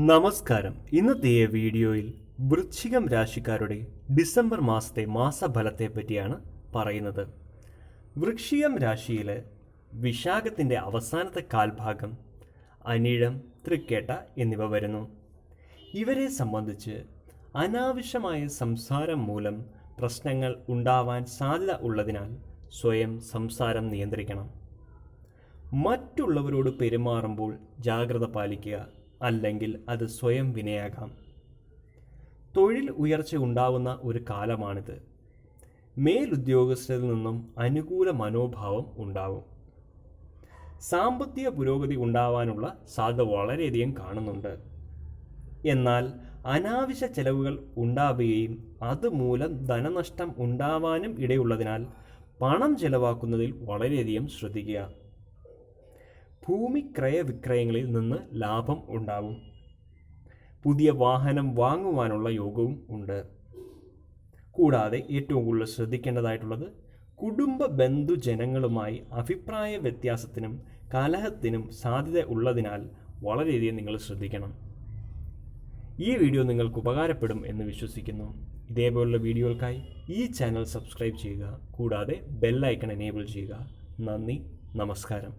നമസ്കാരം. ഇന്നത്തെ വീഡിയോയിൽ വൃശ്ചികം രാശിക്കാരുടെ ഡിസംബർ മാസത്തെ മാസഫലത്തെ പറ്റിയാണ് പറയുന്നത്. വൃശ്ചികം രാശിയിൽ വിശാഖത്തിൻ്റെ അവസാനത്തെ കാൽഭാഗം, അനിഴം, തൃക്കേട്ട എന്നിവ വരുന്നു. ഇവരെ സംബന്ധിച്ച് അനാവശ്യമായ സംസാരം മൂലം പ്രശ്നങ്ങൾ ഉണ്ടാവാൻ സാധ്യത ഉള്ളതിനാൽ സ്വയം സംസാരം നിയന്ത്രിക്കണം. മറ്റുള്ളവരോട് പെരുമാറുമ്പോൾ ജാഗ്രത പാലിക്കുക, അല്ലെങ്കിൽ അത് സ്വയം വിനയാകാം. തൊഴിൽ ഉയർച്ച ഉണ്ടാവുന്ന ഒരു കാലമാണിത്. മേലുദ്യോഗസ്ഥരിൽ നിന്നും അനുകൂല മനോഭാവം ഉണ്ടാവും. സാമ്പത്തിക പുരോഗതി ഉണ്ടാവാനുള്ള സാധ്യത വളരെയധികം കാണുന്നുണ്ട്. എന്നാൽ അനാവശ്യ ചെലവുകൾ ഉണ്ടാവുകയും അതുമൂലം ധനനഷ്ടം ഉണ്ടാവാനും ഇടയുള്ളതിനാൽ പണം ചെലവാക്കുന്നതിൽ വളരെയധികം ശ്രദ്ധിക്കുക. ഭൂമി ക്രയവിക്രയങ്ങളിൽ നിന്ന് ലാഭം ഉണ്ടാവും. പുതിയ വാഹനം വാങ്ങുവാനുള്ള യോഗവും ഉണ്ട്. കൂടാതെ ഏറ്റവും കൂടുതൽ ശ്രദ്ധിക്കേണ്ടതായിട്ടുള്ളത് കുടുംബ ബന്ധുജനങ്ങളുമായി അഭിപ്രായ വ്യത്യാസത്തിനും കലഹത്തിനും സാധ്യത ഉള്ളതിനാൽ വളരെയധികം നിങ്ങൾ ശ്രദ്ധിക്കണം. ഈ വീഡിയോ നിങ്ങൾക്ക് ഉപകാരപ്പെടും എന്ന് വിശ്വസിക്കുന്നു. ഇതേപോലുള്ള വീഡിയോകൾക്കായി ഈ ചാനൽ സബ്സ്ക്രൈബ് ചെയ്യുക. കൂടാതെ ബെൽ ഐക്കൺ എനേബിൾ ചെയ്യുക. നന്ദി, നമസ്കാരം.